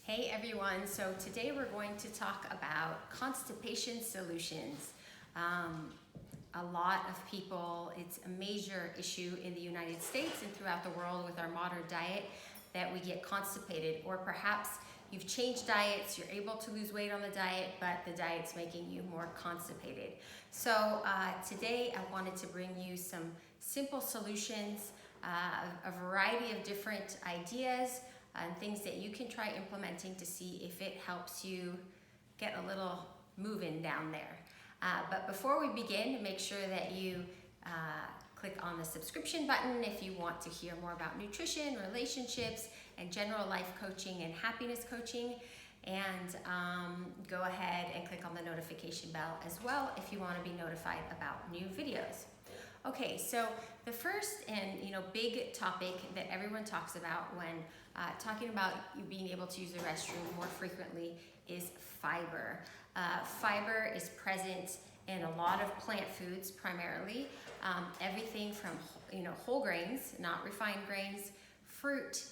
Hey everyone, so today we're going to talk about constipation solutions. A lot of people, it's a major issue in the United States and throughout the world with our modern diet that we get constipated, or perhaps you've changed diets, you're able to lose weight on the diet, but the diet's making you more constipated. So today I wanted to bring you some simple solutions, a variety of different ideas, and things that you can try implementing to see if it helps you get a little moving down there. But before we begin, make sure that you click on the subscription button if you want to hear more about nutrition, relationships, and general life coaching and happiness coaching. And go ahead and click on the notification bell as well if you want to be notified about new videos. Okay, so the first and big topic that everyone talks about when talking about you being able to use the restroom more frequently is fiber. Fiber is present in a lot of plant foods primarily, everything from whole grains, not refined grains, fruit,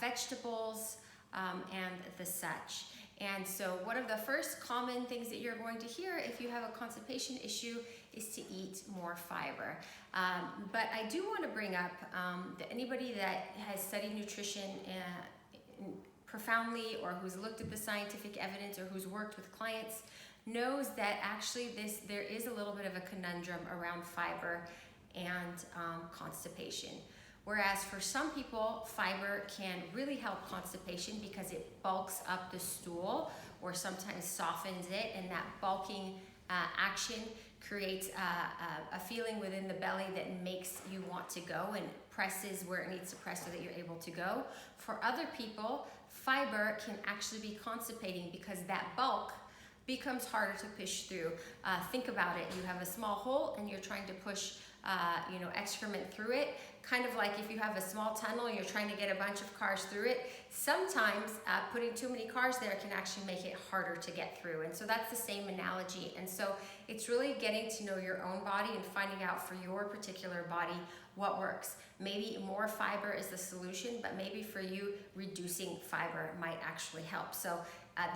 vegetables, and the such. And so one of the first common things that you're going to hear if you have a constipation issue is to eat more fiber. But I do want to bring up that anybody that has studied nutrition profoundly, or who's looked at the scientific evidence, or who's worked with clients, knows that actually there is a little bit of a conundrum around fiber and constipation. Whereas for some people, fiber can really help constipation because it bulks up the stool or sometimes softens it, and that bulking action creates a feeling within the belly that makes you want to go and presses where it needs to press so that you're able to go. For other people, fiber can actually be constipating because that bulk becomes harder to push through. Think about it. You have a small hole and you're trying to push excrement through it. Kind of like if you have a small tunnel and you're trying to get a bunch of cars through it, sometimes putting too many cars there can actually make it harder to get through. And so that's the same analogy. And so it's really getting to know your own body and finding out for your particular body what works. Maybe more fiber is the solution, but maybe for you, reducing fiber might actually help. So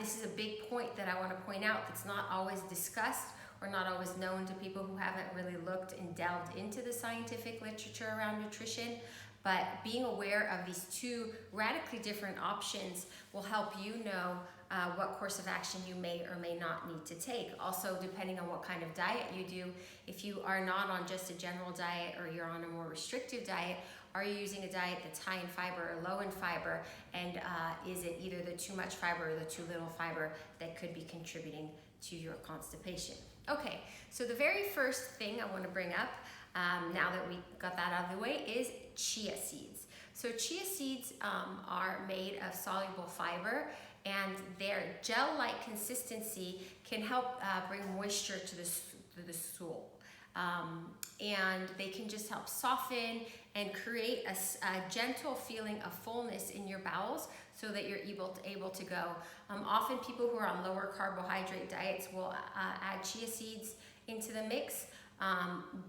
this is a big point that I want to point out that's not always discussed or not always known to people who haven't really looked and delved into the scientific literature around nutrition. But being aware of these two radically different options will help you know what course of action you may or may not need to take. Also, depending on what kind of diet you do, if you are not on just a general diet or you're on a more restrictive diet, are you using a diet that's high in fiber or low in fiber? And is it either the too much fiber or the too little fiber that could be contributing to your constipation? Okay, so the very first thing I want to bring up, now that we got that out of the way, is chia seeds. So chia seeds are made of soluble fiber, and their gel-like consistency can help bring moisture to the stool. And they can just help soften and create a gentle feeling of fullness in your bowels so that you're able to go. Often people who are on lower carbohydrate diets will add chia seeds into the mix,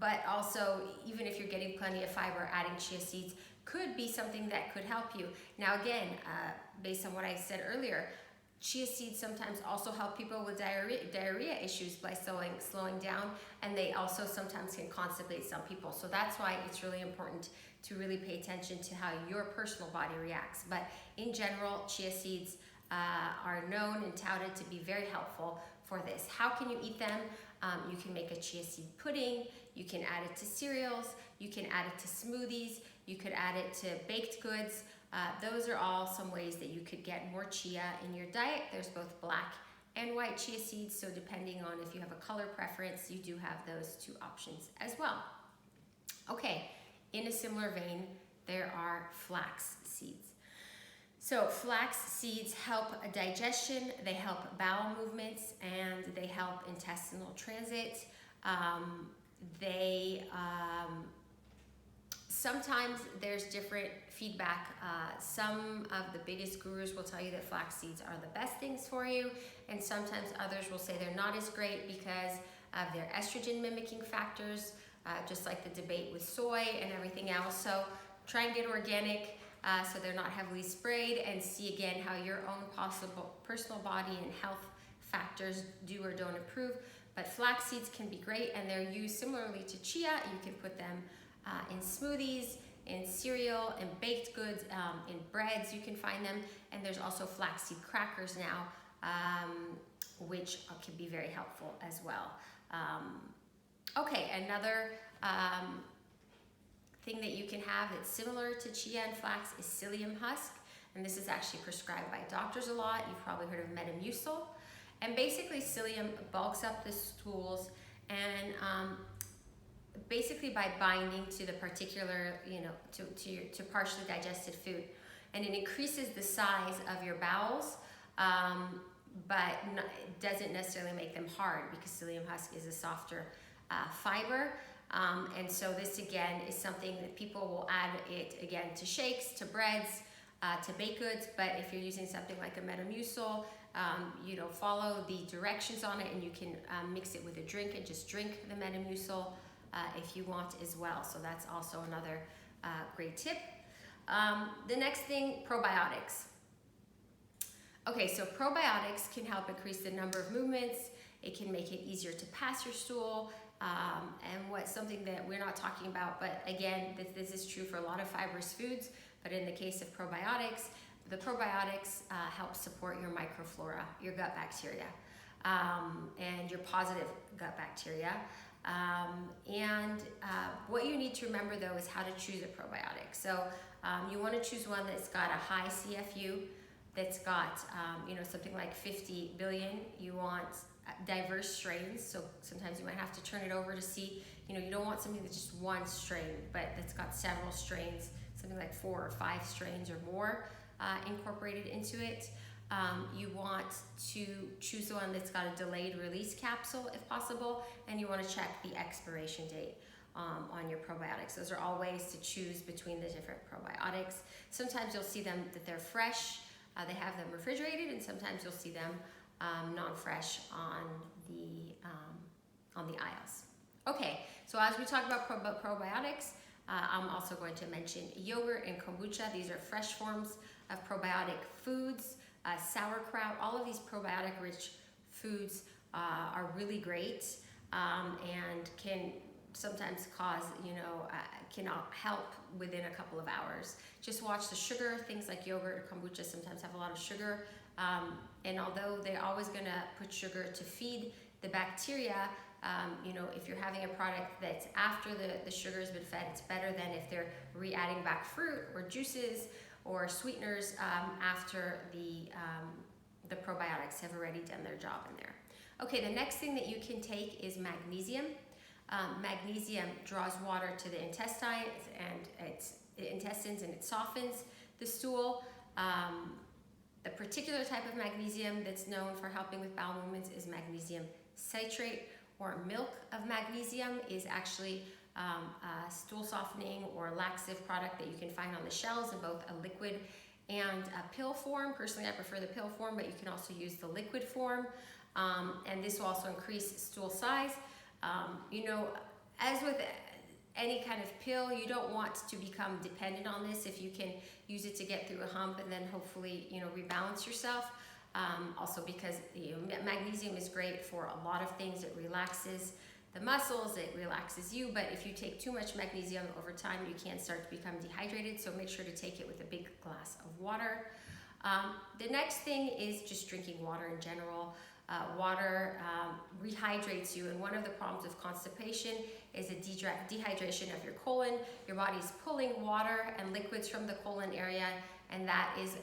but also even if you're getting plenty of fiber, adding chia seeds could be something that could help you. Now again, based on what I said earlier, chia seeds sometimes also help people with diarrhea issues by slowing down, and they also sometimes can constipate some people. So that's why it's really important to really pay attention to how your personal body reacts. But in general, chia seeds are known and touted to be very helpful for this. How can you eat them? You can make a chia seed pudding, you can add it to cereals, you can add it to smoothies, you could add it to baked goods. Those are all some ways that you could get more chia in your diet. There's both black and white chia seeds, so depending on if you have a color preference, you do have those two options as well. Okay, in a similar vein, there are flax seeds. So flax seeds help digestion, they help bowel movements, and they help intestinal transit. Sometimes there's different feedback. Some of the biggest gurus will tell you that flax seeds are the best things for you, and sometimes others will say they're not as great because of their estrogen mimicking factors, just like the debate with soy and everything else. So try and get organic. so they're not heavily sprayed, and see again how your own possible personal body and health factors do or don't improve. But flax seeds can be great, and they're used similarly to chia. You can put them in smoothies, in cereal, in baked goods, in breads you can find them, and there's also flaxseed crackers now, which can be very helpful as well. Okay, another thing that you can have that's similar to chia and flax is psyllium husk, and this is actually prescribed by doctors a lot. You've probably heard of Metamucil. And basically psyllium bulks up the stools, and basically by binding to the particular, to partially digested food, and it increases the size of your bowels, but doesn't necessarily make them hard, because psyllium husk is a softer fiber. And so this again is something that people will add it again to shakes, to breads, to baked goods. But if you're using something like a Metamucil, follow the directions on it, and you can mix it with a drink and just drink the Metamucil if you want as well. So that's also another great tip. The next thing, probiotics. Okay, so probiotics can help increase the number of movements. It can make it easier to pass your stool. And what's something that we're not talking about, but again, this is true for a lot of fibrous foods, but in the case of probiotics, the probiotics help support your microflora, your gut bacteria, and your positive gut bacteria. What you need to remember though is how to choose a probiotic. So you want to choose one that's got a high CFU, that's got something like 50 billion. You want diverse strains, so sometimes you might have to turn it over to see, you don't want something that's just one strain, but that's got several strains, something like 4 or 5 strains or more incorporated into it. You want to choose the one that's got a delayed release capsule if possible, and you want to check the expiration date on your probiotics. Those are all ways to choose between the different probiotics. Sometimes you'll see them that they're fresh, they have them refrigerated, and sometimes you'll see them non-fresh on the aisles. Okay, so as we talk about probiotics, I'm also going to mention yogurt and kombucha. These are fresh forms of probiotic foods. Sauerkraut, all of these probiotic-rich foods are really great and can sometimes cause, can help within a couple of hours. Just watch the sugar. Things like yogurt or kombucha sometimes have a lot of sugar. And although they're always going to put sugar to feed the bacteria, if you're having a product that's after the sugar has been fed, it's better than if they're re-adding back fruit or juices or sweeteners after the probiotics have already done their job in there. Okay, the next thing that you can take is magnesium. Magnesium draws water to the intestines and it softens the stool. The particular type of magnesium that's known for helping with bowel movements is magnesium citrate, or milk of magnesium is actually a stool softening or laxative product that you can find on the shelves in both a liquid and a pill form. Personally, I prefer the pill form, but you can also use the liquid form. And this will also increase stool size. As with any kind of pill, you don't want to become dependent on this. If you can use it to get through a hump and then hopefully, rebalance yourself. Also because magnesium is great for a lot of things. It relaxes the muscles, it relaxes you, but if you take too much magnesium over time, you can start to become dehydrated, so make sure to take it with a big glass of water. The next thing is just drinking water in general. Water rehydrates you, and one of the problems of constipation is a dehydration of your colon. Your body's pulling water and liquids from the colon area, and that is,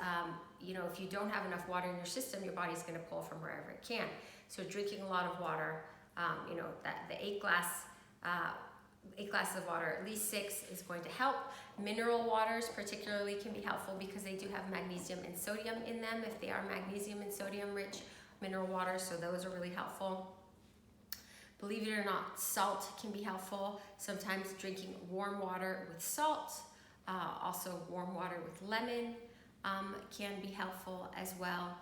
if you don't have enough water in your system, your body's going to pull from wherever it can. So drinking a lot of water, the 8 glasses of water, at least 6, is going to help. Mineral waters particularly can be helpful because they do have magnesium and sodium in them, if they are magnesium and sodium rich mineral waters, so those are really helpful. Believe it or not, salt can be helpful. Sometimes drinking warm water with salt, also warm water with lemon can be helpful as well.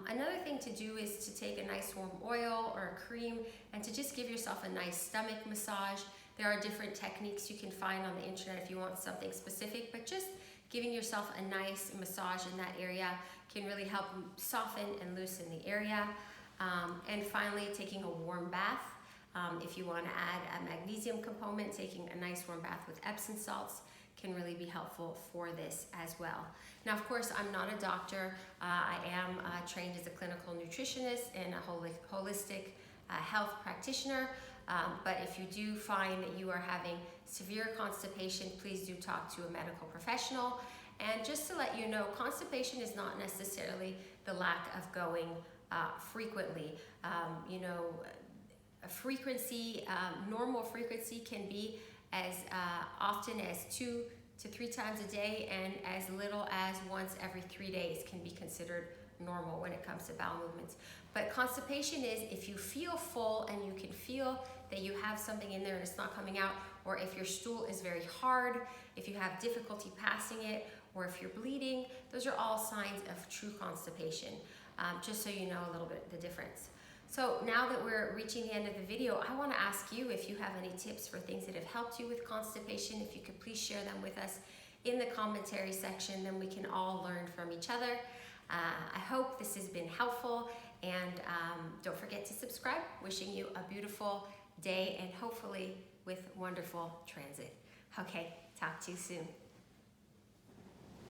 Another thing to do is to take a nice warm oil or a cream and to just give yourself a nice stomach massage. There are different techniques you can find on the internet if you want something specific, but just giving yourself a nice massage in that area can really help soften and loosen the area. And finally, taking a warm bath. If you want to add a magnesium component, taking a nice warm bath with Epsom salts can really be helpful for this as well. Now, of course, I'm not a doctor. I am trained as a clinical nutritionist and a holistic health practitioner. But if you do find that you are having severe constipation, please do talk to a medical professional. And just to let you know, constipation is not necessarily the lack of going frequently. A frequency, normal frequency can be as often as 2 to 3 times a day, and as little as once every 3 days can be considered normal when it comes to bowel movements. But constipation is if you feel full and you can feel that you have something in there and it's not coming out, or if your stool is very hard, if you have difficulty passing it, or if you're bleeding. Those are all signs of true constipation, just so you know a little bit the difference. So now that we're reaching the end of the video, I want to ask you if you have any tips for things that have helped you with constipation. If you could please share them with us in the commentary section, then we can all learn from each other. I hope this has been helpful, and don't forget to subscribe. Wishing you a beautiful day and hopefully with wonderful transit. Okay, talk to you soon.